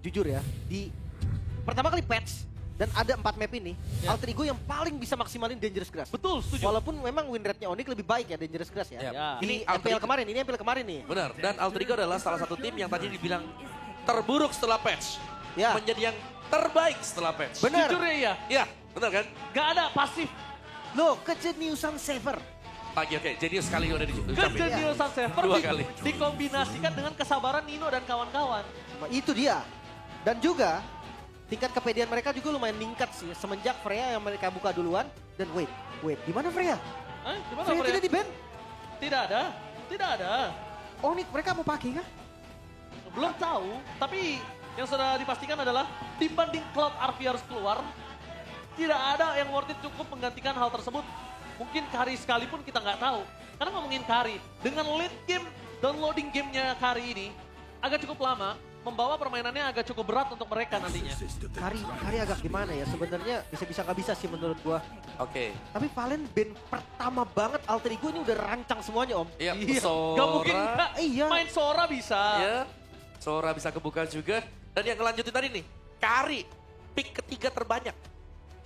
jujur ya, di pertama kali patch dan ada 4 map ini, Alter Ego yang paling bisa maksimalin Dangerous Grass. Betul, setuju. Walaupun memang win rate-nya Onyx lebih baik ya Dangerous Grass ya. Ya. Ini Alter MPL Ego- kemarin, ini MPL kemarin nih. Benar, dan Alter Ego adalah salah satu tim yang tadi dibilang terburuk setelah patch. Ya. Menjadi yang terbaik setelah patch. Benar. Jujur ya iya. Iya, benar kan? Gak ada pasif. Loh, kejeniusan Saver. Lagi oke, jenius sekali udah diucapin. Kejeniusan Saver Dua kali. dikombinasikan dengan kesabaran Nino dan kawan-kawan. Itu dia. Dan juga tingkat kepedean mereka juga lumayan meningkat sih semenjak Freya yang mereka buka duluan. Dan wait, gimana Freya? Gimana Freya Freya? tidak di ban? Tidak ada. Tidak ada. Onyx mereka mau pakai kah? Belum tahu, tapi yang sudah dipastikan adalah dibanding Cloud RP harus keluar, tidak ada yang worth it cukup menggantikan hal tersebut. Mungkin Kari sekalipun kita nggak tahu. Karena ngomongin Kari, dengan late game, downloading gamenya Kari ini agak cukup lama, membawa permainannya agak cukup berat untuk mereka nantinya. Kari agak gimana ya sebenarnya bisa-bisa nggak bisa sih menurut gua. Oke. Tapi Valen band pertama banget Alter Ego ini udah rancang semuanya om. Iya, Gak Sora. mungkin nggak. Iya. Main Sora bisa. Ya, Sora bisa kebuka juga. Dan yang ngelanjutin tadi nih, Kari, pick ketiga terbanyak.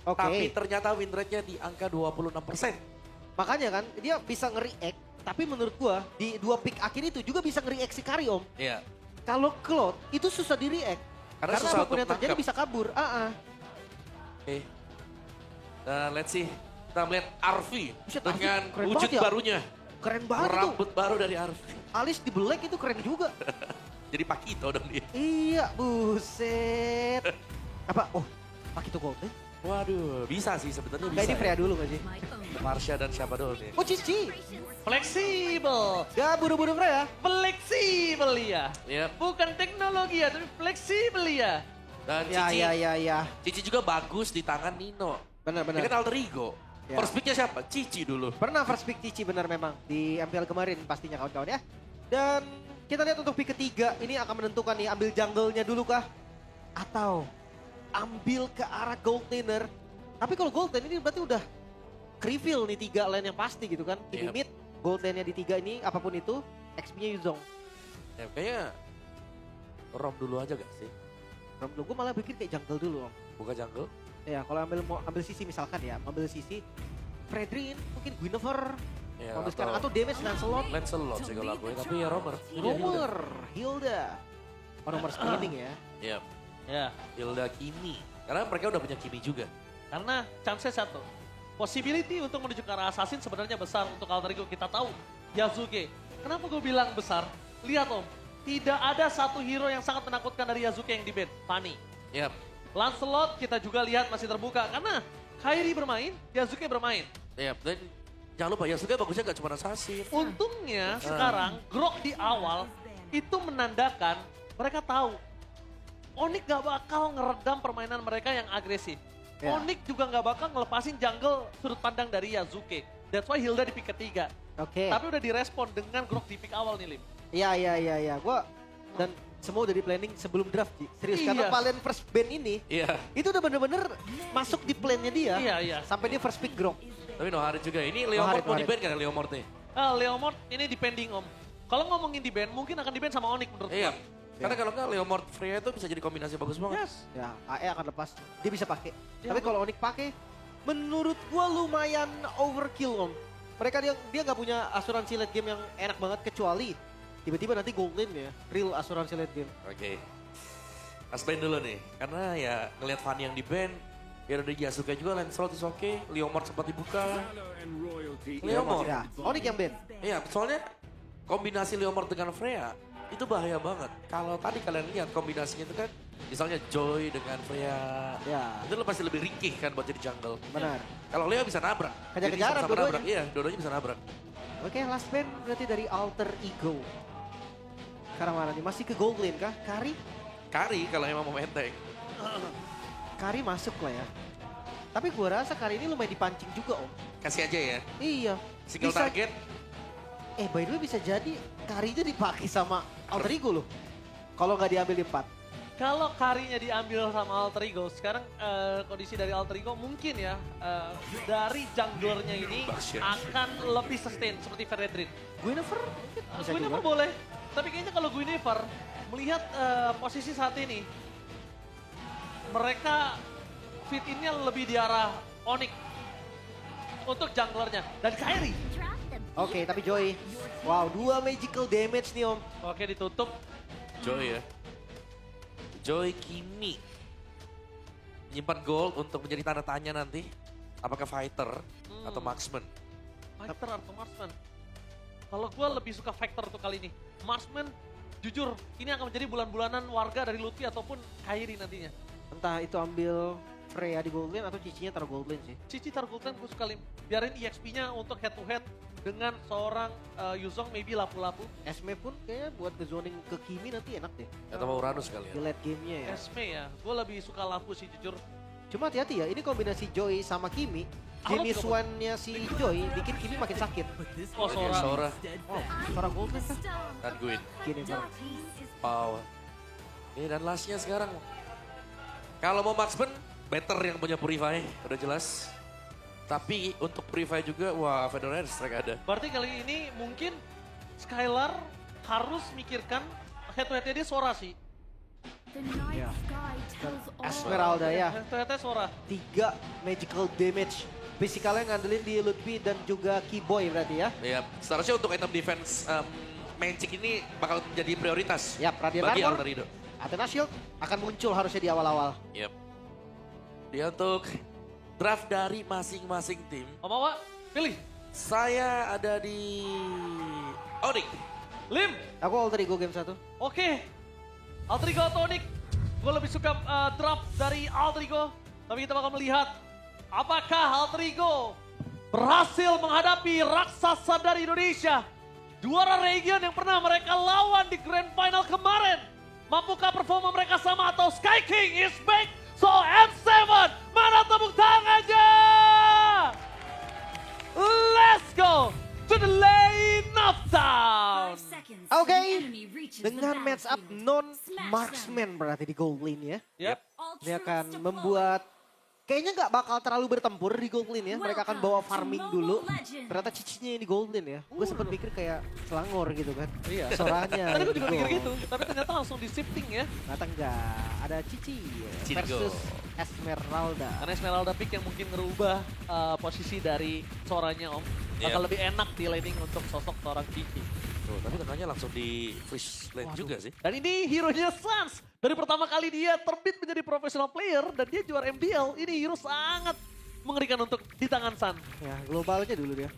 Oke. Tapi ternyata win rate-nya di angka 26%. Makanya kan dia bisa nge-react. Tapi menurut gua di 2 pick akhir itu juga bisa nge-react si Kari om. Iya. Kalau Cloud itu susah di-react. Karena Karena susah apapun untuk yang terjadi nangkep. bisa kabur. Oke. Dan let's see. Kita melihat Arvi Buset, dengan Arvi keren wujud banget ya. barunya. Keren banget tuh. Rambut baru dari Arvi. Alis di black itu keren juga. Jadi Pakito dong dia. Iya, buset. Apa? Oh, Pakito Gold eh? Waduh, bisa sih sebenarnya bisa. Kayak ini Freya ya. dulu gak sih? Marsha dan siapa dulu nih? Oh, Cici. Fleksibel. Gak buru-buru Freya. Fleksibel ya. Yep. Bukan teknologi ya, tapi fleksibel ya. Dan Ya, Cici, ya. Cici juga bagus di tangan Nino. Dia Benar-benar. kan alter ego. Ya. First picknya siapa? Cici dulu. Pernah first pick Cici benar memang di MPL kemarin pastinya kawan-kawan ya. Dan kita lihat untuk pick ketiga ini akan menentukan nih ambil jungle-nya dulu kah? Atau ambil ke arah gold laner. Tapi kalau gold lane ini berarti udah reveal nih 3 lane yang pasti gitu kan. Ibu Yep. mid, gold lane-nya di 3 ini apapun itu, XP-nya Yuzong. Ya, kayaknya Rom dulu aja gak sih? Gue malah pikir kayak jungle dulu om. Buka jungle. Ya kalau mau ambil sisi misalkan ya, ambil sisi Fredrin, mungkin Guinevere, Ya, ambil sekarang atau damage Lancelot. Lancelot sih kalau aku ya. Tapi ya Romer. Romer, Hilda. Oh nomor spinning ya. Iya. Ya, Hilda Kimi. Karena mereka udah punya Kimi juga. karena chance satu. Possibility untuk menuju ke arah assassin sebenarnya besar untuk Alter Ego. Kita tahu Yasuke. Kenapa gue bilang besar? Lihat om, tidak ada satu hero yang sangat menakutkan dari Yasuke yang di-ban. Fanny. Yap. Lancelot kita juga lihat masih terbuka. Karena Kairi bermain, Yasuke bermain. Yap. Dan jangan lupa Yasuke bagusnya gak cuma assassin. Untungnya sekarang Grok di awal itu menandakan mereka tahu Onyx gak bakal ngeredam permainan mereka yang agresif. Ya. Onyx juga gak bakal ngelepasin jungle sudut pandang dari Yasuke. That's why Hilda di pick ketiga. Oke. Tapi udah direspon dengan Grok di pick awal nih Lim. Iya. Gua dan semua udah di planning sebelum draft, Ji. Serius, karena Iya. Valen first ban ini, Iya. itu udah bener-bener masuk di plan-nya dia. Iya. Sampai dia first pick Grok. Tapi Noharit juga. Ini Leomord mau Noharit. di-ban kan Leomord nih? Leomord ini depending om. Kalau ngomongin di ban, mungkin akan di ban sama Onyx menurut Iya. gua. Karena kalau nggak Leomord Freya itu bisa jadi kombinasi bagus banget. Yes. Ya, AE akan lepas. Dia bisa pakai. Ya, Tapi kalau Onyx pakai, menurut gua lumayan overkill, Om. Mereka dia nggak punya asuransi late game yang enak banget kecuali tiba-tiba nanti gold lane ya, real asuransi late game. Oke. Mas ban dulu nih. Karena ya ngelihat Fanny yang di-ban. Ya udah Yasuke juga, Lancelot is oke. Leomord sempat dibuka. Leomord. Ya, Onyx yang ban. Iya, soalnya kombinasi Leomord dengan Freya itu bahaya banget. Kalau tadi kalian lihat kombinasinya itu kan, misalnya Joy dengan Freya, Ya, itu lo pasti lebih ringkih kan buat jadi jungle. benar. Kalau Leo bisa nabrak. Jadi Kejar-kejaran sama-sama dua-duanya. nabrak. Iya, dua-duanya bisa nabrak. Oke, last ban berarti dari Alter Ego. Sekarang mana nih? Masih ke gold lane kah? Kari? Kari kalau emang mau menteng. Kari masuk lah ya. Tapi gua rasa Kari ini lumayan dipancing juga, Om. Kasih aja ya. Iya. Single Bisa- target. By the way bisa jadi Karinya dipakai sama Alter Ego loh. Kalau nggak diambil di 4. Kalau Karinya diambil sama Alter Ego, sekarang kondisi dari Alter Ego mungkin ya dari junglernya ini Bastion. akan lebih sustain seperti Fredrin. Guinevere mungkin bisa Guinevere juga. boleh, tapi kayaknya kalau Guinevere melihat posisi saat ini, mereka fit innya lebih di arah Onyx untuk junglernya dan Kairi. Oke, tapi Joy. Wow, 2 magical damage nih Om. Oke, ditutup. Joy ya. Joy Kimi. Menyimpan gold untuk menjadi tanda tanya nanti. Apakah fighter atau marksman? Fighter atau marksman? Kalau gue lebih suka fighter untuk kali ini. Marksman, jujur, ini akan menjadi bulan-bulanan warga dari Lutfi ataupun Kairi nantinya. Entah itu ambil Freya di gold lane atau Cicinya taruh gold lane sih. Cici Targultan gue suka biarin EXP-nya untuk head to head dengan seorang Yuzong maybe lapu-lapu. Esme pun kayaknya buat nge-zoning ke Kimi nanti enak deh. Atau mau Uranus kali Di ya? late game-nya ya. Esme ya, gue lebih suka lapu sih jujur. Cuma hati-hati ya, ini kombinasi Joy sama Kimi. Jenis juga one-nya si Joy bikin Kimi makin sakit. Oh, Oke, Sora. Oh, Sora gold lane kah? Dan Gwyn. Gini Sora. Power. Dan lastnya sekarang. Kalau mau marksman, better yang punya Purify, udah jelas. Tapi untuk Purify juga, wah Fedora strike ada. Berarti kali ini mungkin Skylar harus mikirkan head to headnya dia Sora sih. Ya. Esmeralda ya, Head to headnya Sora. 3 magical damage. Basicalnya ngandelin di Lutfi dan juga Keyboy berarti ya. Ya, seharusnya untuk item defense Magic ini bakal menjadi prioritas Ya, Radiant bagi Armor, Alterido. Athena Shield akan muncul harusnya di awal-awal. Yep. Dia untuk draft dari masing-masing tim. Om Awa, pilih. Saya ada di Onyx. Lim, Aku alter ego game 1. oke. Altrigo atau Onyx? Gue lebih suka draft dari Altrigo. Tapi kita bakal melihat apakah Altrigo berhasil menghadapi raksasa dari Indonesia. Juara region yang pernah mereka lawan di Grand Final kemarin. Mampukah performa mereka sama atau Sky King is back? So M7, mana tepuk tangannya? Let's go to the lane of town. Oke, dengan match up non-marksman berarti di gold lane ya. Yep. Ini akan membuat kayaknya nggak bakal terlalu bertempur di gold lane ya. Mereka akan bawa farming dulu. Ternyata Cicinya yang di gold lane ya. Gue sempat pikir kayak Selangor gitu kan. Iya. Soranya. Tadi gue di juga mikir gold. gitu, tapi ternyata langsung di shifting ya. Ternyata enggak. Ada Cici Cici versus go. Esmeralda. Karena Esmeralda pick yang mungkin ngerubah posisi dari Soranya Om. Bakal Iya. lebih enak di laning untuk sosok seorang Cici. Tuh, tapi tengahnya langsung di freeze lane Waduh. juga sih. Dan ini hero-nya Sans. Dari pertama kali dia terbit menjadi professional player dan dia juara MDL. Ini hero sangat mengerikan untuk di tangan San. Ya globalnya dulu dia.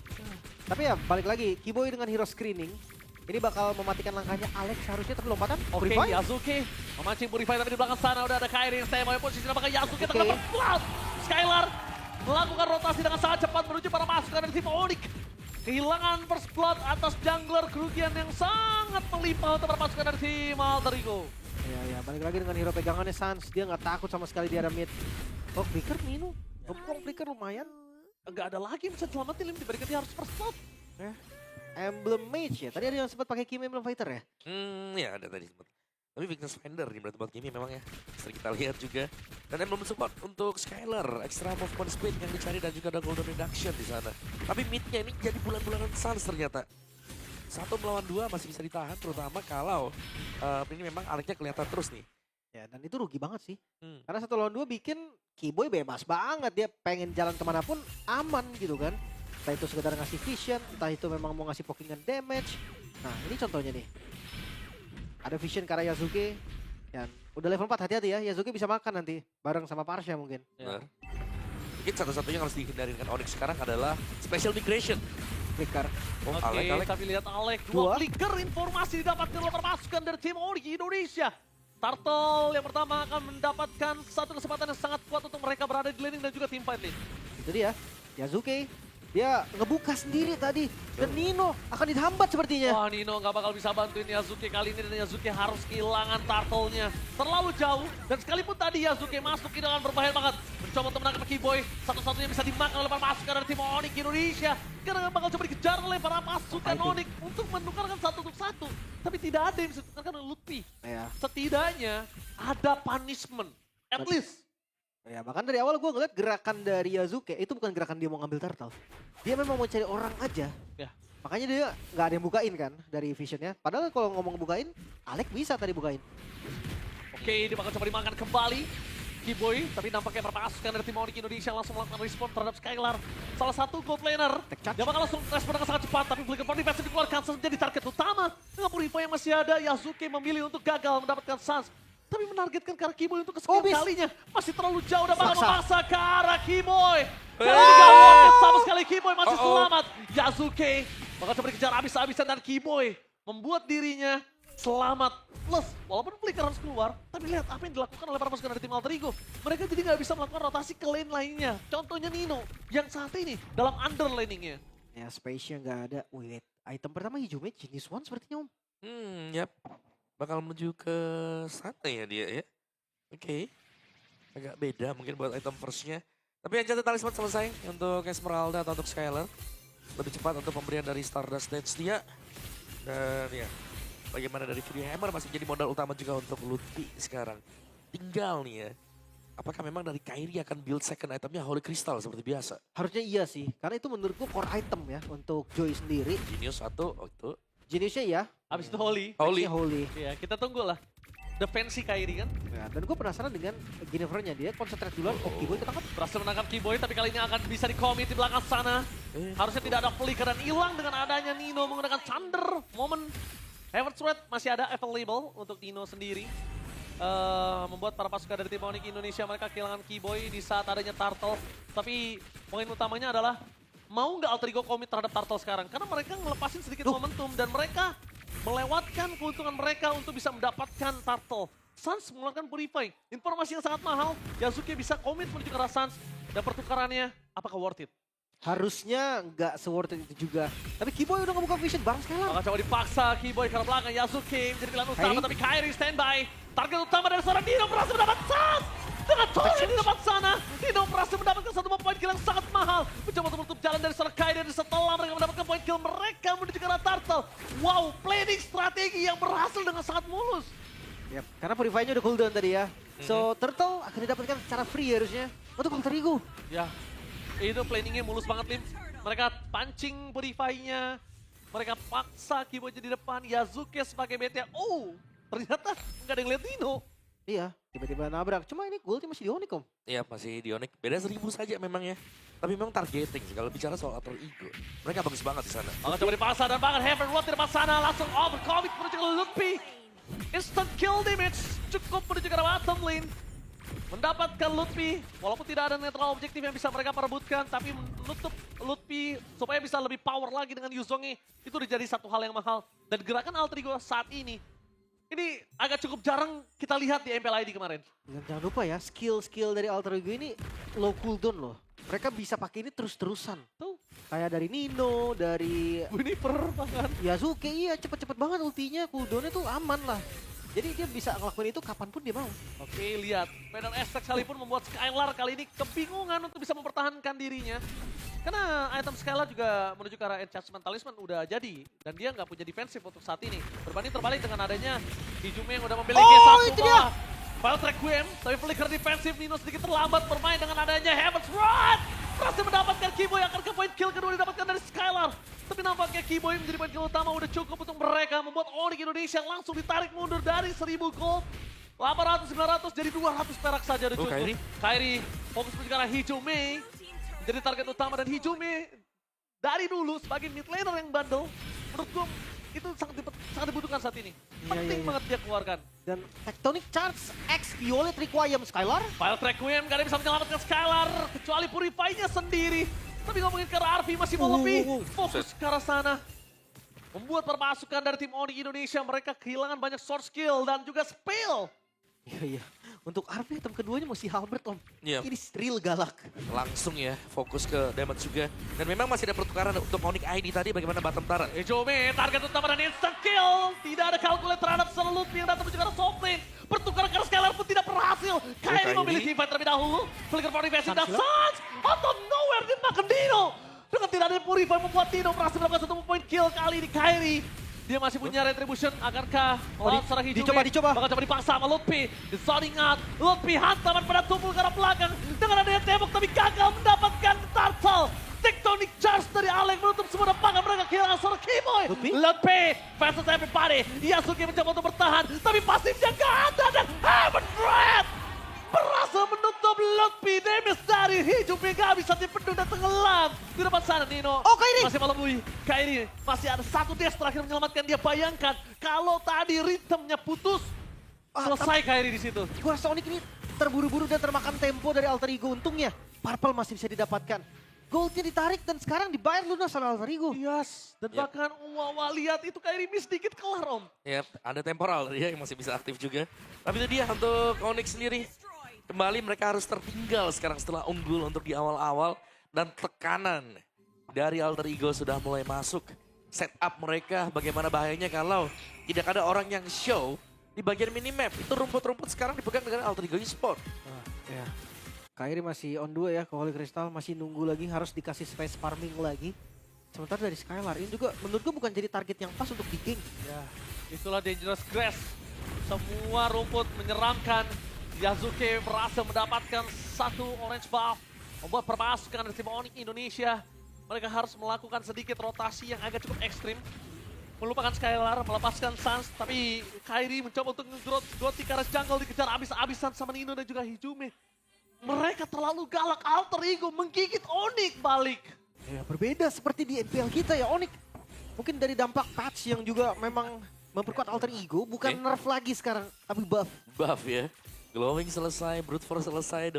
Tapi ya balik lagi. Keyboy dengan hero screening. Ini bakal mematikan langkahnya Alex harusnya tapi lompatan. Oke, Purify. Yasuke memancing Purify tapi di belakang sana udah ada Kairi yang stay by posisi apakah Yasuke Oke. terdapat flash. Skylar melakukan rotasi dengan sangat cepat menuju para pasukan dari tim Onyx. Kehilangan first blood atas jungler, kerugian yang sangat melimpah untuk para pasukan dari tim Alterigo. Ya, balik lagi dengan hero pegangannya Sans. Dia nggak takut sama sekali di area mid. Oh, Flicker Minu. Gempong Flicker lumayan. Enggak ada lagi yang bisa selamatin Lim dibandingkan dia harus first blood. Emblem Mage ya. Tadi ada yang sempat pakai Kim Emblem Fighter ya? Ya ada tadi sempat. Tapi Weakness Finder nih berarti buat Kimi memang ya. Sering kita lihat juga. Dan Emblem support untuk Skylar. Extra movement speed yang dicari dan juga ada golden reduction di sana. Tapi midnya ini jadi bulan-bulanan Suns ternyata. 1 melawan 2 masih bisa ditahan terutama kalau ini memang Aleknya kelihatan terus nih. Ya, dan itu rugi banget sih. Hmm. Karena 1 lawan 2 bikin Keyboy bebas banget. Dia pengen jalan kemanapun aman gitu kan. Entah itu sekedar ngasih vision, entah itu memang mau ngasih pokingan damage. Nah, ini contohnya nih. Ada vision karena Yasuke. Dan udah level 4, hati-hati ya. Yasuke bisa makan nanti. Bareng sama Parsha mungkin. Benar. Mungkin satu-satunya yang harus dihindari dengan Onyx sekarang adalah special migration. Flicker. Oh, Oke, Alek. tapi lihat Alek. Dua. 2 flicker informasi didapatkan oleh para pasukan dari tim Onyx Indonesia. Turtle yang pertama akan mendapatkan satu kesempatan yang sangat kuat untuk mereka berada di laning dan juga team fight lane. Itu dia. Yasuke. Dia ngebuka sendiri tadi. Dan Nino akan dihambat sepertinya. Wah, Nino nggak bakal bisa bantuin Yasuke kali ini dan Yasuke harus kehilangan turtle-nya. Terlalu jauh dan sekalipun tadi Yasuke masuk ini dengan berbahaya banget. Mencoba untuk menangkap Keyboy, satu-satunya bisa dimakan oleh para pasukan dari tim Onyx Indonesia. Karena bakal coba dikejar oleh para pasukan Onyx untuk menukarkan 1-1. Tapi tidak ada yang bisa ditukarkan oleh Lutfi. Ya. Setidaknya ada punishment, at least. Ya, bahkan dari awal gue ngeliat gerakan dari Yasuke itu bukan gerakan dia mau ngambil turtle. Dia memang mau cari orang aja. Ya. Makanya dia nggak ada yang bukain kan dari visionnya. Padahal kalau ngomong bukain, Alek bisa tadi bukain. Oke, dia bakal coba dimakan kembali. Keyboy, tapi nampaknya pasukan dari tim Onyx Indonesia langsung melakukan respon terhadap Skylar. Salah satu gold laner. Dia bakal langsung respon dengan sangat cepat, tapi Flicker for Defense dikeluarkan menjadi target utama. Dengan Purifier yang masih ada, Yasuke memilih untuk gagal mendapatkan Sans. Tapi menargetkan ke arah Keyboy untuk kesekian kalinya. Masih terlalu jauh dan bakal memaksa ke arah Keyboy. Kali ini gak worth it sama sekali, Keyboy masih selamat. Yasuke bakal coba dikejar habis-habisan dan Keyboy membuat dirinya selamat. Plus, walaupun Flicker harus keluar, tapi lihat apa yang dilakukan oleh para pasukan dari tim Alter Ego. Mereka jadi nggak bisa melakukan rotasi ke lane lainnya. Contohnya Nino, yang saat ini dalam underlaningnya. Ya, space-nya nggak ada. Wait, item pertama hijaunya Genius One sepertinya, Om. Yap. Bakal menuju ke sana ya dia ya. Oke. Agak beda mungkin buat item first-nya. Tapi yang jatuh talisman selesai untuk Esmeralda atau untuk Skylar. Lebih cepat untuk pemberian dari Stardust Dance dia. Dan ya, bagaimana dari Fury Hammer masih menjadi modal utama juga untuk Lutfi sekarang. Tinggal nih ya. Apakah memang dari Kairi akan build second itemnya Holy Crystal seperti biasa? Harusnya iya sih, karena itu menurutku core item ya untuk Joy sendiri. Genius satu waktu. Geniusnya ya. Habis itu Holy. Holy. Holy. Ya, kita tunggu lah. Defensi Kairi kan. Ya, dan gue penasaran dengan Jennifer-nya, dia konsentrat duluan. Oh, Keyboy ketangkap. Berhasil menangkap Keyboy, tapi kali ini akan bisa di-commit di belakang sana. Harusnya tidak ada flicker dan hilang dengan adanya Nino menggunakan Thunder Moment. Heaven's Thread masih ada available untuk Nino sendiri. Membuat para pasukan dari tim Onyx Indonesia mereka kehilangan Keyboy di saat adanya Turtle. Tapi poin utamanya adalah mau nggak Alter Ego commit terhadap Turtle sekarang? Karena mereka ngelepasin sedikit momentum dan mereka melewatkan keuntungan mereka untuk bisa mendapatkan Turtle. Sans mengeluarkan Purify, informasi yang sangat mahal. Yasuke bisa commit menuju ke arah Sans dan pertukarannya apakah worth it? Harusnya nggak se-worth it itu juga. Tapi Keyboy udah ngebuka vision bareng Skylar. Maka coba dipaksa Keyboy ke arah belakang. Yasuke menjadi pilihan utama, tapi Kairi standby. Target utama dari seorang Dino berhasil mendapat Sans. Dengan tornya di depan sana, Dino berhasil mendapatkan satu poin kill yang sangat mahal. Mencoba untuk menutup jalan dari seorang Kairi setelah mereka mendapatkan poin kill mereka menuju ke arah Turtle. Wow, planning strategi yang berhasil dengan sangat mulus. Yep, karena Purify-nya udah cooldown tadi ya. So, Turtle akan didapatkan secara free harusnya. Untuk Alter Ego. Ya, itu planningnya mulus banget, Lim. Mereka pancing Purify-nya. Mereka paksa Keyboy di depan. Yasuke sebagai BT. Oh, ternyata nggak ada yang lihat Dino. Iya, tiba-tiba nabrak. Cuma ini goldnya masih di Onyx, Om. Iya masih di Onyx. Beda 1000 saja memang ya. Tapi memang targeting sih kalau bicara soal Alter Ego. Mereka bagus banget di sana. Maka coba dipaksa dan banget Heaven Rod di depan sana. Langsung overcommit menuju ke Lutfi. Instant kill damage. Cukup menuju ke arah bottom lane. Mendapatkan Lutfi, walaupun tidak ada netral objektif yang bisa mereka perebutkan, tapi menutup Lutfi supaya bisa lebih power lagi dengan Yuzongnya, itu udah jadi satu hal yang mahal. Dan gerakan Alter Ego saat ini agak cukup jarang kita lihat di MPL ID kemarin. Dan jangan lupa ya, skill-skill dari Alter Ego ini low cooldown loh. Mereka bisa pakai ini terus-terusan. Tuh, Kayak dari Nino, dari Winnieper bahkan. Yasuke, iya cepet-cepet banget ultinya, cooldownnya tuh aman lah. Jadi dia bisa ngelakuin itu kapanpun dia mau. Oke, lihat. Pedal Aztec sekalipun membuat Skylar kali ini kebingungan untuk bisa mempertahankan dirinya. Karena item Skylar juga menuju ke arah Enchantment Talisman udah jadi. Dan dia nggak punya defensif untuk saat ini. Berbanding terbalik dengan adanya Hijume yang udah memiliki satu itu dia. File Requiem, tapi flicker defensif Nino sedikit terlambat bermain dengan adanya Heaven's Rod. Berhasil mendapatkan Keyboy, akan ke point kill kedua didapatkan dari Skylar. Tapi nampaknya Keyboy menjadi point kill utama udah cukup untuk mereka membuat Onyx Indonesia langsung ditarik mundur dari 1000 gold. 800, 900 jadi 200 perak saja udah cukup. Kairi fokus menuju ke arah Hijume. Menjadi target utama dan Hijume dari dulu sebagai mid laner yang bandel. Menurut gue itu sangat dibutuhkan saat ini. Penting banget dia keluarkan. Dan Tectonic Charge X Violet Requiem Skylar. File Requiem gak ada yang bisa menyelamatkan Skylar. Kecuali Purify-nya sendiri. Tapi ngomongin ke arah Arvi masih mau lebih. Fokus ke arah sana. Membuat perpasukan dari tim Onyx Indonesia mereka kehilangan banyak sword skill dan juga spell. Iya. Untuk Arvi item keduanya masih Halbert, Om. Iya. Ini real galak. Langsung ya fokus ke damage juga. Dan memang masih ada pertukaran untuk Onyx ID tadi bagaimana bottom turret. Hijume target utama dan instant kill. Tidak ada kalkulasi terhadap seluruh yang datang menuju ke arah soft lane. Pertukaran ke arah Skylar pun tidak berhasil. Kairi memilih teamfight terlebih dahulu. Flicker for defense dan Sans. Out of nowhere dimakan Dino. Dengan tidak ada Purify membuat Dino berhasil melakukan satu point kill kali ini Kairi. Dia masih punya retribution, akankah seorang Hijume dicoba. bakal coba dipaksa sama Lutfi. Disounding out, Lutfi hantaman pada tubuh ke arah belakang. Dengan adanya tembok tapi gagal mendapatkan Turtle. Tectonic Charge dari Alek menutup semua depangan mereka kehilangan seorang Keyboy. Lutfi versus everybody. Yasuke mencoba untuk bertahan, tapi pasifnya gak ada dan Heaven Thread berhasil wave-nya gak bisa dipendung dan tenggelam. Di depan sana Nino. Oh, Kairi! Masih melemui. Kairi masih ada satu dash terakhir menyelamatkan dia. Bayangkan kalau tadi ritmenya putus. Selesai Kairi di situ. Gua Sonic ini terburu-buru dan termakan tempo dari Alter Ego. Untungnya Purple masih bisa didapatkan. Goldnya ditarik dan sekarang dibayar lunas oleh Alter Ego. Yes, dan Yep. bahkan lihat itu Kairi miss dikit kelar Om. Ya, ada temporal dia yang masih bisa aktif juga. Tapi itu dia untuk Onyx sendiri. Kembali mereka harus tertinggal sekarang setelah unggul untuk di awal-awal. Dan tekanan dari Alter Ego sudah mulai masuk. Setup mereka bagaimana bahayanya kalau tidak ada orang yang show di bagian minimap. Itu rumput-rumput sekarang dipegang dengan Alter Ego Esport. Ya. Kairi masih on 2 ya ke Holy Crystal, masih nunggu lagi, harus dikasih space farming lagi. Sementara dari Skylar ini juga menurut gue bukan jadi target yang pas untuk di gank. Ya, itulah Dangerous Grass. Semua rumput menyeramkan. Yasuke berhasil mendapatkan satu orange buff. Membuat perpasukan dari tim Onyx Indonesia. Mereka harus melakukan sedikit rotasi yang agak cukup ekstrim. Melupakan Skylar, melepaskan Sans. Tapi Kairi mencoba untuk nge-growth ke arah jungle, dikejar abis-abisan sama Nino dan juga Hijume. Mereka terlalu galak, Alter Ego menggigit Onyx balik. Ya, berbeda seperti di MPL kita ya Onyx. Mungkin dari dampak patch yang juga memang memperkuat Alter Ego, bukan Oke. nerf lagi sekarang, tapi buff. Buff ya. Glowing selesai, Brute Force selesai,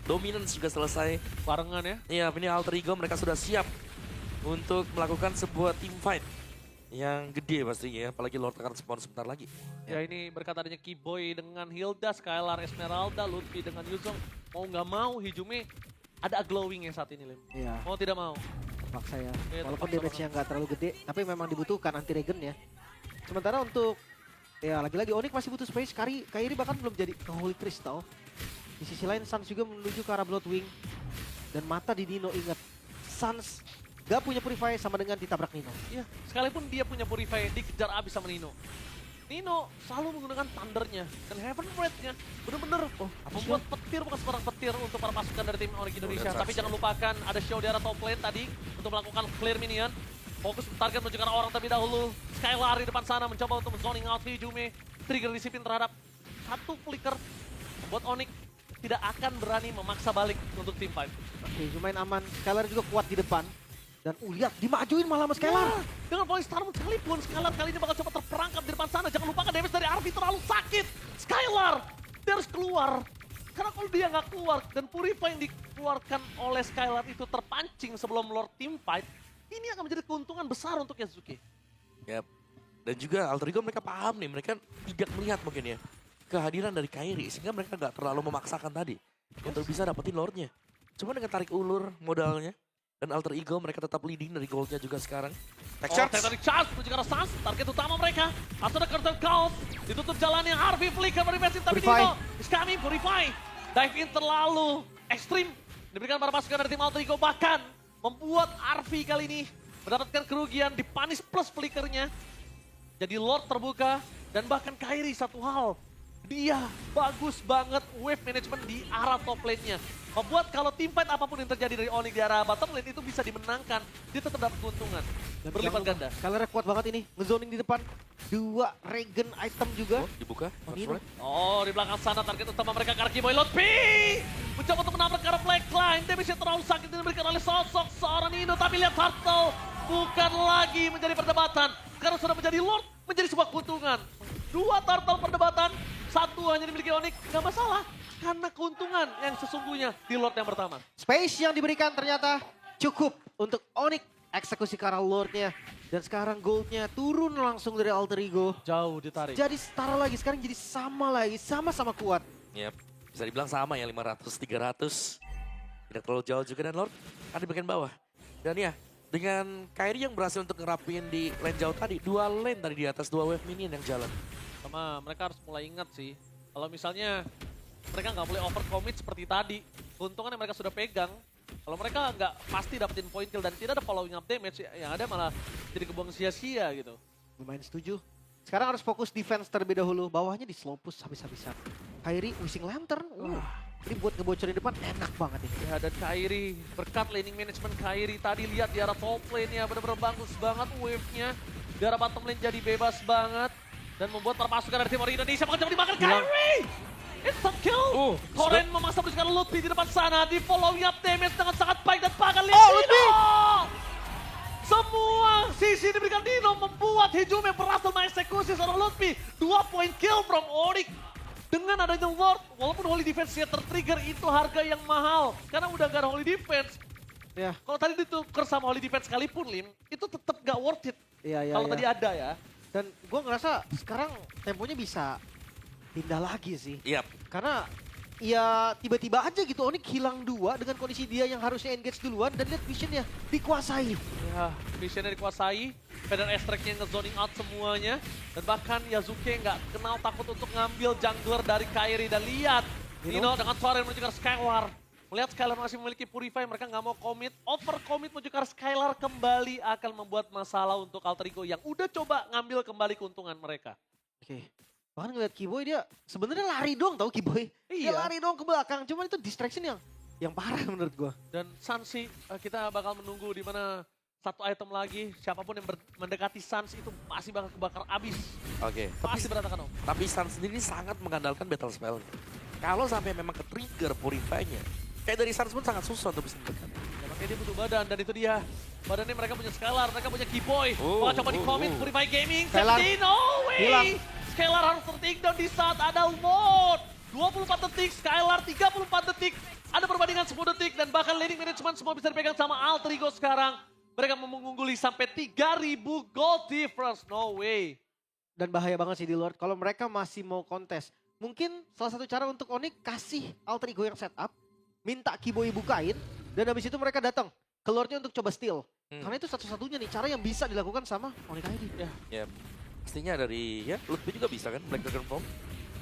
Dominance juga selesai. Barengan ya. Iya, ini Alter Ego mereka sudah siap untuk melakukan sebuah team fight yang gede pastinya ya. Apalagi Lord akan spawn sebentar lagi. Ya ini berkat adanya Keyboy dengan Hilda, Skylar, Esmeralda, Lutfi dengan Yuzong. Mau nggak mau Hijume ada glowing ya saat ini Lim. Iya, Mau tidak mau. terpaksa ya. Iya, Walaupun terpaksa damage-nya nggak terlalu gede, tapi memang dibutuhkan anti-regen ya. Sementara untuk, ya lagi-lagi Onyx masih butuh space, Kairi bahkan belum jadi ke Holy Crystal. Di sisi lain Sans juga menuju ke arah Bloodwing. Dan mata di Nino, ingat, Sans gak punya Purify sama dengan ditabrak Nino. Iya, sekalipun dia punya Purify dikejar abis sama Nino. Nino selalu menggunakan Thundernya dan Heaven Breath-nya bener-bener membuat petir bukan seorang petir untuk para pasukan dari tim Onyx Indonesia. Udah Tapi saksi. jangan lupakan ada show di arah top lane tadi untuk melakukan clear minion. Fokus target menuju ke arah orang terlebih dahulu. Skylar di depan sana mencoba untuk zoning out Hijume. Trigger disiplin terhadap satu flicker. Membuat Onyx tidak akan berani memaksa balik untuk tim fight. Oke, lumayan aman. Skylar juga kuat di depan. Dan lihat, dimajuin malah sama Skylar. Ya, dengan Voice Storm sekalipun, Skylar kali ini bakal coba terperangkap di depan sana. Jangan lupakan damage dari Arvi terlalu sakit. Skylar, dia harus keluar. Karena kalau dia nggak keluar dan Purify yang dikeluarkan oleh Skylar itu terpancing sebelum Lord team fight, ini akan menjadi keuntungan besar untuk Yasuke. Yap. Dan juga Alter Ego mereka paham nih, mereka tidak melihat mungkin ya kehadiran dari Kairi sehingga mereka nggak terlalu memaksakan tadi untuk bisa dapetin Lordnya. Cuma dengan tarik ulur modalnya dan Alter Ego mereka tetap leading dari goldnya juga sekarang. Tech charge. Dari charge menuju ke arah Sans, target utama mereka. Atau ada curtain count, ditutup jalannya Harvey flicker dari Messi, tapi Purify. Nino is coming, Purify. Dive in terlalu ekstrim, diberikan para pasukan dari tim Alter Ego, bahkan membuat Harvey kali ini mendapatkan kerugian, dipanis plus flickernya. Jadi Lord terbuka, dan bahkan Kairi satu hal, dia bagus banget wave management di arah top lane-nya. Membuat kalau team fight apapun yang terjadi dari Onyx di arah bottom lane itu bisa dimenangkan. Dia tetap dapat keuntungan. Dan Berlipat jangan lupa, ganda. Skylar kuat banget ini. Ngezoning di depan. 2 regen item juga. Oh, dibuka. Oh, Nino. Oh, di belakang sana target utama mereka Karki Boy Lotfi. Mencoba untuk menabrak ke arah flag line. Damage-nya terlalu sakit diberikan oleh sosok seorang Nino. Tapi lihat Turtle bukan lagi menjadi perdebatan. Karena sudah menjadi Lord, menjadi sebuah keuntungan. 2 Turtle perdebatan, 1 hanya dimiliki Onyx. Gak masalah. Karena keuntungan yang sesungguhnya di Lord yang pertama. Space yang diberikan ternyata cukup untuk Onyx eksekusi ke arah Lordnya. Dan sekarang goldnya turun langsung dari Alter Ego. Jauh ditarik. Jadi setara lagi, sekarang jadi sama lagi, sama-sama kuat. Yap. Bisa dibilang sama ya 500-300. Tidak terlalu jauh juga dan Lord ada di bagian bawah. Dan ya dengan Kairi yang berhasil untuk ngerapin di lane jauh tadi. 2 lane tadi di atas 2 wave minion yang jalan. Sama mereka harus mulai ingat sih. Kalau misalnya mereka nggak boleh overcommit seperti tadi. Keuntungan yang mereka sudah pegang. Kalau mereka nggak pasti dapetin point kill dan tidak ada following up damage, yang ada malah jadi kebuang sia-sia gitu. Lumayan setuju. Sekarang harus fokus defense terlebih dahulu. Bawahnya di slow push habis-habisan. Kairi Wishing Lantern. Ini buat ngebocorin depan enak banget ini. Ya dan Kairi, berkat laning management Kairi tadi lihat di arah top lane-nya benar-benar bagus banget wave-nya. Di arah bottom lane jadi bebas banget. Dan membuat para pasukan dari tim Onyx Indonesia bakal coba dimakan Kairi! It's a kill! Koren memaksa berusaha Lutfi di depan sana, di following up damage dengan sangat baik dan bahkan lihat Oh, Nino. Lutfi! Semua sisi diberikan Nino membuat Hijumi berhasil mengeksekusi seorang Lutfi. 2 point kill from Onyx. Dengan adanya Lord, walaupun Holy Defense-nya tertrigger, itu harga yang mahal. Karena udah gak ada Holy Defense. Ya, Kalau tadi ditukar sama Holy Defense sekalipun, Lim, itu tetap gak worth it. iya. Kalau tadi ada ya. Dan gue ngerasa sekarang temponya bisa pindah lagi sih. Yap. Karena ya tiba-tiba aja gitu Onyx hilang 2 dengan kondisi dia yang harusnya engage duluan dan lihat visionnya dikuasai. Ya, visionnya dikuasai. Feather Extract-nya nge-zoning out semuanya. Dan bahkan Yazuke nggak kenal takut untuk ngambil jungler dari Kairi. Dan lihat, Nino dengan suara yang menuju ke Skylar. Melihat Skylar masih memiliki Purify, mereka nggak mau commit. Over commit menuju ke Skylar kembali akan membuat masalah untuk Alter Ego yang udah coba ngambil kembali keuntungan mereka. Oke. Bahkan ngeliat Kiboy dia sebenarnya lari dong tau Kiboy. Dia Iya. lari dong ke belakang, cuman itu distraction yang parah menurut gua. Dan Sansi, kita bakal menunggu di mana satu item lagi, siapapun yang mendekati Sans itu pasti bakal kebakar abis. Oke. Pasti berantakan om. Tapi Sun sendiri sangat mengandalkan battle spell-nya. Kalau sampai memang ke-trigger Purify-nya, kayak dari Sun pun sangat susah untuk bisa mendekat. Ya, makanya dia butuh badan dan itu dia. Badannya mereka punya Skylar, mereka punya Keyboy. Oh, Coba di-commit, Purify Gaming, Skylar. 17, no way! Hilang. Skylar harus ter-take down di saat ada Lord. 24 detik, Skylar 34 detik. Ada perbandingan 10 detik dan bahkan leading management semua bisa dipegang sama Alter Ego sekarang. Mereka mengungguli sampai 3.000 gold difference, no way. Dan bahaya banget sih di Lord kalau mereka masih mau kontes. Mungkin salah satu cara untuk Onyx kasih Alter Ego yang setup, minta Kiboy bukain, dan habis itu mereka datang ke Lordnya untuk coba steal. Karena itu satu-satunya nih cara yang bisa dilakukan sama Onyx ID. Ya, pastinya dari ya Lutfi juga bisa kan Black Dragon Form.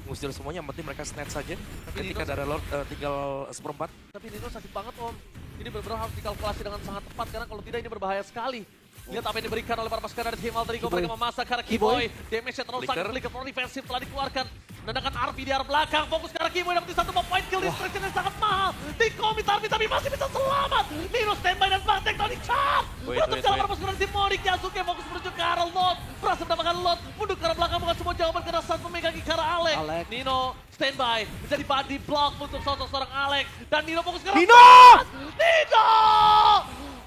Ngusir semuanya, yang penting mereka snatch saja. Ketika Nino- ada Lord tinggal seperempat. Tapi Nino sakit banget om. Ini benar-benar harus dikalkulasi dengan sangat tepat karena kalau tidak ini berbahaya sekali. Lihat apa yang diberikan oleh para pasukan dari tim Alter Ego. Kiboy. Mereka memasak karena Kiboy. Keyboy. Damage-nya terlalu Flicker. sangat flicker. Defensif telah dikeluarkan. Menandakan RP di arah belakang. Fokus ke arah Keyboy. Dapat satu point kill. Distraction yang sangat mahal. Di-commit RP tapi masih bisa selamat. Nino standby dan bang Tectonic Charge. Wait, Menutup wait, jalan wait. para pasukan dari tim Onyx. Yasuke fokus menuju ke arah Lot. Berhasil mendapatkan Lot. Mundur ke arah belakang bukan semua jawaban karena saat memegangi ke arah Alex. Alex. Nino standby. Menjadi body block untuk seorang Alex. Dan Nino fokus ke arah Nino! Nino!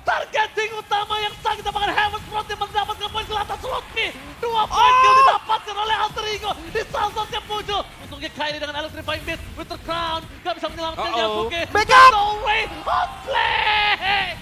Targeting utama yang sangat didapatkan Heaven's Front yang mendapatkan poin ke atas Lutfi. 2 poin kill didapatkan oleh Alter Ego di salsotnya Pujo. Untungnya Kairi dengan Electrifying Beat with the crown. Gak bisa menyelamatkan Yasuke. Backup! No way! Outplay!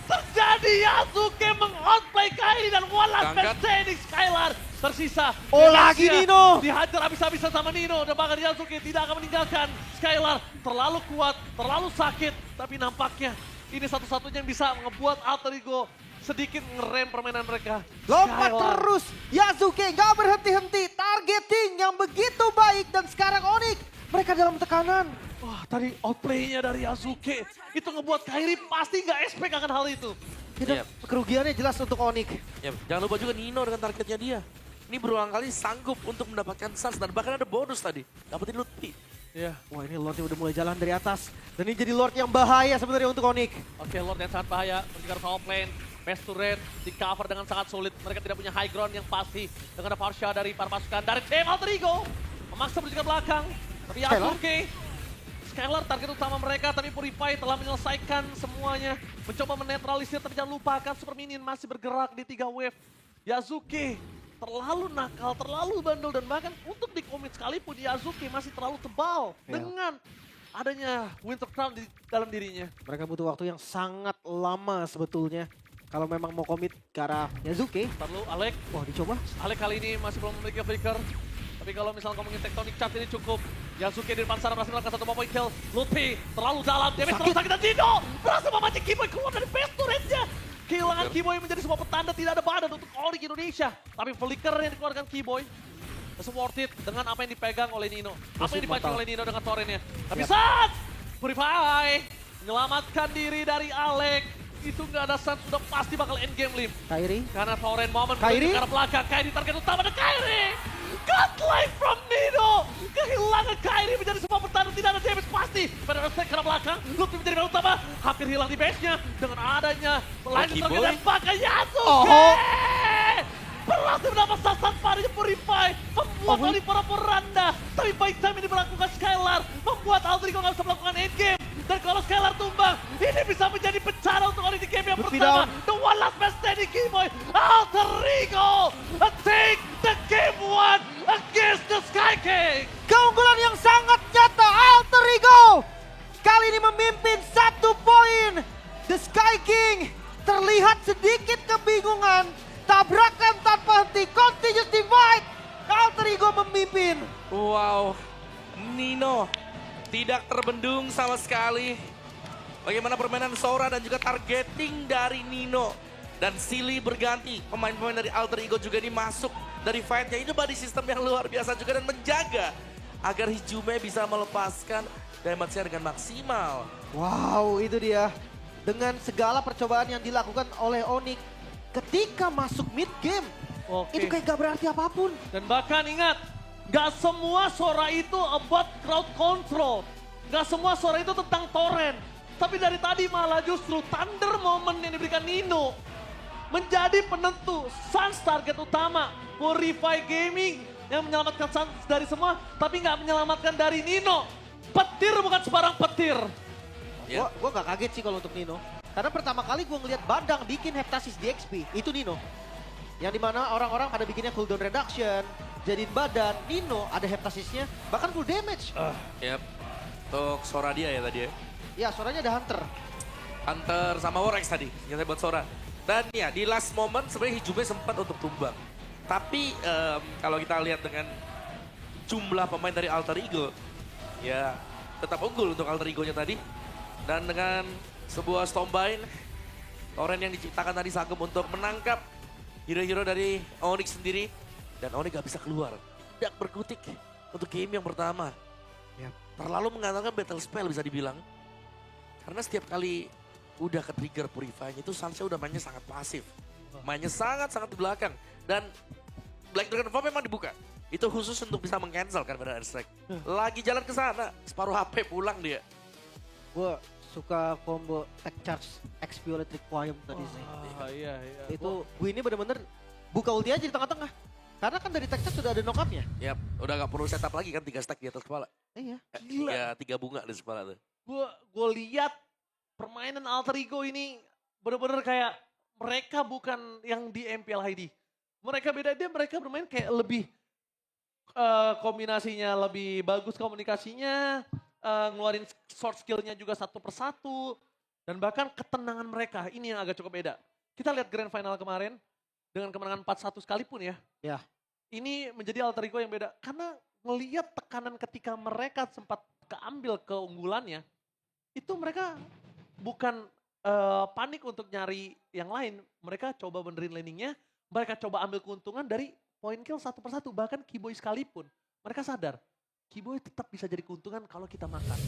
Terjadi Yasuke meng-outplay Kairi dan one last man Angkat. standing Skylar. Tersisa. Oh, lagi Damage-nya Nino. Dihajar habis-habisan sama Nino dan bahkan Yasuke tidak akan meninggalkan Skylar. Terlalu kuat, terlalu sakit. Tapi nampaknya ini satu-satunya yang bisa ngebuat Alter Ego sedikit ngerem permainan mereka. Lompat Skylar. terus, Yasuke gak berhenti-henti, targeting yang begitu baik dan sekarang Onyx mereka dalam tekanan. Wah, tadi outplay-nya dari Yasuke itu ngebuat Kairi pasti nggak expect akan hal itu. Dan Yep. kerugiannya jelas untuk Onyx. Ya, jangan lupa juga Nino dengan targetnya dia. Ini berulang kali sanggup untuk mendapatkan Suns dan bahkan ada bonus tadi. Dapetin Lutfi. Iya. Wah ini Lordnya udah mulai jalan dari atas. Dan ini jadi Lord yang bahaya sebenarnya untuk Onyx. Oke, Lord yang sangat bahaya. Berjika top lane. Best to red di cover dengan sangat sulit. Mereka tidak punya high ground yang pasti. Dengan ada Farsha dari para pasukan dari tim Alter Ego. Memaksa berjika belakang. Tapi Yasuke. Skylar target utama mereka. Tapi Purify telah menyelesaikan semuanya. Mencoba menetralisir. Tapi jangan lupakan Super Minion masih bergerak di 3 wave. Yasuke terlalu nakal, terlalu bandel. Dan bahkan untuk di-commit sekalipun Yasuke masih terlalu tebal. Ya. Dengan adanya Winter Crown di dalam dirinya. Mereka butuh waktu yang sangat lama sebetulnya. Kalau memang mau komit ke arah Yasuke. Perlu Alek. Wah dicoba. Alek kali ini masih belum memiliki flicker. Tapi kalau misalnya ngomongin Tectonic Charge ini cukup. Yasuke di depan sana berhasil melakukan satu point kill. Lutfi terlalu dalam. Damage terlalu sakit dan Dino berhasil memancing Keyboy keluar dari base turret-nya. Kehilangan Keyboy menjadi sebuah petanda tidak ada badan untuk Onyx Indonesia. Tapi flicker yang dikeluarkan Keyboy. It's worth it dengan apa yang dipegang oleh Nino. Apa yang dipancing oleh Nino dengan Torennya. Tapi saat Purify menyelamatkan diri dari Alek. Itu nggak ada Suns, sudah pasti bakal endgame Lim. Kairi. Karena Toren momen Kairi? ke arah belakang. Kairi target utama dan Kairi. Godlike from Nino. Kehilangan Kairi menjadi sebuah pertahanan. Tidak ada damage pasti. Pada respect ke arah belakang. Lutfi menjadi back utama. Hampir hilang di base-nya. Dengan adanya lanjut Keyboy. target dan pakai Yasuke. Oh. Berhasil mendapat sasaran parinya Purify. Membuat Oh, Oli para poranda. Tapi by time ini melakukan Skylar, membuat Alter Ego nggak bisa melakukan endgame. Dan kalau Skylar tumbang, ini bisa menjadi bencana untuk orang di game yang Luffy pertama. down. The one last man standing Keyboy, Alter Ego take the game 1 against the Sky King. Keunggulan yang sangat nyata Alter Ego. Kali ini memimpin 1 poin. The Sky King terlihat sedikit kebingungan. Tabrakan tanpa henti, continuous divide. Alter Ego memimpin. Wow, Nino tidak terbendung sama sekali. Bagaimana permainan Sora dan juga targeting dari Nino. Dan Silly berganti, pemain-pemain dari Alter Ego juga ini masuk dari fight-nya. Ini body system yang luar biasa juga dan menjaga agar Hijume bisa melepaskan damage-nya dengan maksimal. Wow, itu dia. Dengan segala percobaan yang dilakukan oleh Onyx ketika masuk mid game. Oke. Itu kayak gak berarti apapun. Dan bahkan ingat, gak semua Sora itu about crowd control. Gak semua Sora itu tentang torrent. Tapi dari tadi malah justru Thunder Moment yang diberikan Nino menjadi penentu. Suns target utama, Purify Gaming yang menyelamatkan Suns dari semua, tapi gak menyelamatkan dari Nino. Petir bukan sebarang petir. Ya. Gua gak kaget sih kalau untuk Nino. Karena pertama kali gua ngeliat Badang bikin Heptasis di XP, itu Nino. Yang dimana orang-orang pada bikinnya cooldown reduction, jadiin badan, Nino ada Heptasisnya, bahkan full damage. Yap, untuk Sora dia ya tadi ya. Ya, suaranya ada Hunter. Hunter sama Warrex tadi, yang saya buat Sora. Dan ya di last moment sebenarnya Hijume sempat untuk tumbang. Tapi kalau kita lihat dengan jumlah pemain dari Alter Ego, ya tetap unggul untuk Alter Ego-nya tadi. Dan dengan sebuah Stormbind, Torrent yang diciptakan tadi sanggup untuk menangkap hero-hero dari Onyx sendiri. Dan Onyx gak bisa keluar. Tidak berkutik untuk game yang pertama. Yap. Terlalu mengandalkan battle spell bisa dibilang. Karena setiap kali udah ke trigger Purify-nya itu Sansa udah mainnya sangat pasif. Mainnya sangat-sangat di belakang. Dan Black Dragon Form memang dibuka. Itu khusus untuk bisa meng-cancel kan pada Airstrike. Lagi jalan ke sana, separuh HP pulang dia. Gue suka combo tech charge XP Electric Quiet tadi sih. Iya. Itu gue ini bener-bener buka ulti aja di tengah-tengah. Karena kan dari tech charge sudah ada knock-up-nya. Yap, udah gak perlu setup lagi kan 3 stack di atas kepala. Iya. Gila. Ya 3 bunga di kepala tuh. Gue lihat permainan Alter Ego ini bener-bener kayak mereka bukan yang di MPL ID. Mereka beda, mereka bermain kayak lebih kombinasinya lebih bagus, komunikasinya, ngeluarin short skillnya juga satu persatu. Dan bahkan ketenangan mereka, ini yang agak cukup beda. Kita lihat grand final kemarin, dengan kemenangan 4-1 sekalipun ya. Ya. Ini menjadi Alter Ego yang beda. Karena ngelihat tekanan ketika mereka sempat keambil keunggulannya, itu mereka bukan panik untuk nyari yang lain. Mereka coba benerin landingnya, mereka coba ambil keuntungan dari point kill satu persatu. Bahkan Keyboy sekalipun, mereka sadar, Keyboy tetap bisa jadi keuntungan kalau kita makan.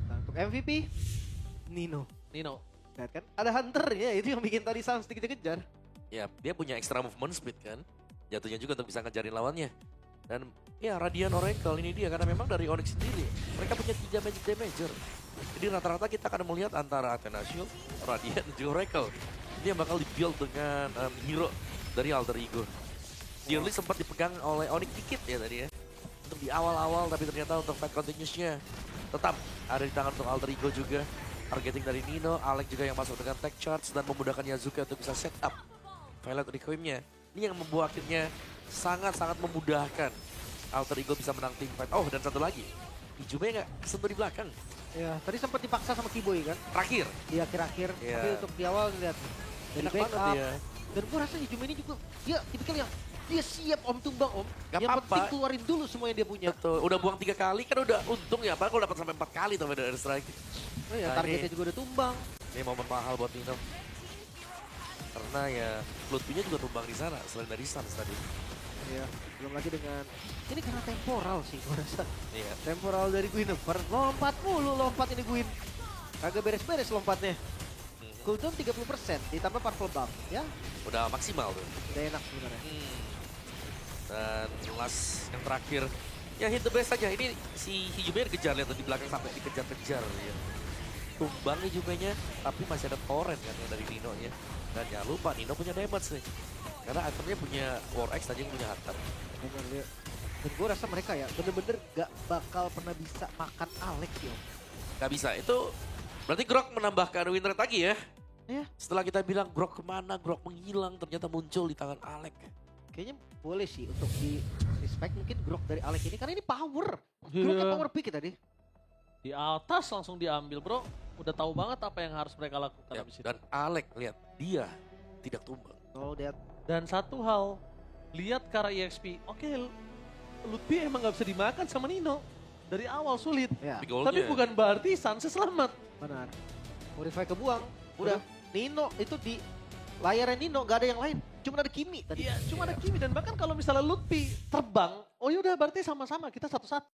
Nah, untuk MVP, Nino. Lihat kan, ada Hunter ya, itu yang bikin tadi Suns dikejar-kejar. Ya, dia punya extra movement speed kan. Jatuhnya juga untuk bisa ngejarin lawannya. Dan ya Radiant Oracle ini dia karena memang dari Onyx sendiri. Mereka punya 3 magic damager. Jadi rata-rata kita akan melihat antara Athena Shield, Radiant, dan juga Oracle. Ini yang bakal di-build dengan hero dari Alter Ego. Dearly sempat dipegang oleh Onyx dikit ya tadi ya. Untuk di awal-awal tapi ternyata untuk fight continuousnya tetap ada di tangan untuk Alter Ego juga. Targeting dari Nino, Alex juga yang masuk dengan tech charge dan memudahkan Yazuka untuk bisa set up Violet Requiem-nya. Ini yang membuat akhirnya sangat-sangat memudahkan Alter Ego bisa menang team fight. Oh, dan satu lagi, Hijume nggak kesentuh di belakang. Ya, tadi sempat dipaksa sama Keyboy kan, Terakhir. di akhir-akhir. Iya. Tapi untuk di awal lihat dari Enak banget backup. dia. Dan gue rasa Hijume ini juga, dia tipikal yang dia siap om tumbang om. Gak yang apa-apa. penting keluarin dulu semua yang dia punya. Betul, udah buang 3 kali kan udah untung ya. Padahal kalau dapat sampai 4 kali tuh dari Airstrike. Oh ya, Nah, targetnya ini- juga udah tumbang. Ini momen mahal buat Nino. Karena ya Lutfinya juga tumbang di sana selain dari Suns tadi. Iya, belum lagi dengan, ini karena temporal sih gue rasa. Iya. Temporal dari Guinevere, lompat mulu lompat ini Guin. Kagak beres-beres lompatnya. Cooldown 30%, ditambah powerful buff. Ya, Udah maksimal tuh. udah enak sebenarnya. Dan last yang terakhir, ya hit the best saja. Ini si Hijume dikejar, lihat tuh di belakang sampai dikejar-kejar. Ya. Tumbang Hijumenya, tapi masih ada torrent kan yang dari Nino nya. Dan jangan lupa Nino punya damage nih. Karena itemnya punya War X tadi yang punya Hunter. Bener dia. Dan gue rasa mereka ya bener-bener gak bakal pernah bisa makan Alex ya. Gak bisa, itu berarti Grok menambahkan win rate lagi ya. Iya. Setelah kita bilang Grok kemana, Grok menghilang, ternyata muncul di tangan Alek. Kayaknya boleh sih untuk di respect mungkin Grok dari Alex ini karena ini power. Iya. Groknya power pick ya tadi. Di atas langsung diambil bro. Udah tahu banget apa yang harus mereka lakukan Ya, habis itu. dan Alek, lihat, dia tidak tumbang. Oh, lihat. Dan satu hal, lihat Kara EXP. Oke, Lutfi emang gak bisa dimakan sama Nino. Dari awal sulit. Ya, Tapi Tapi goalnya- bukan berarti Sunset selamat. benar. Modify kebuang. Udah. Nino itu di layarnya Nino gak ada yang lain. Cuma ada Kimi tadi. Iya, cuma ada Kimi. Dan bahkan kalau misalnya Lutfi terbang, oh yaudah berarti sama-sama kita satu-satu.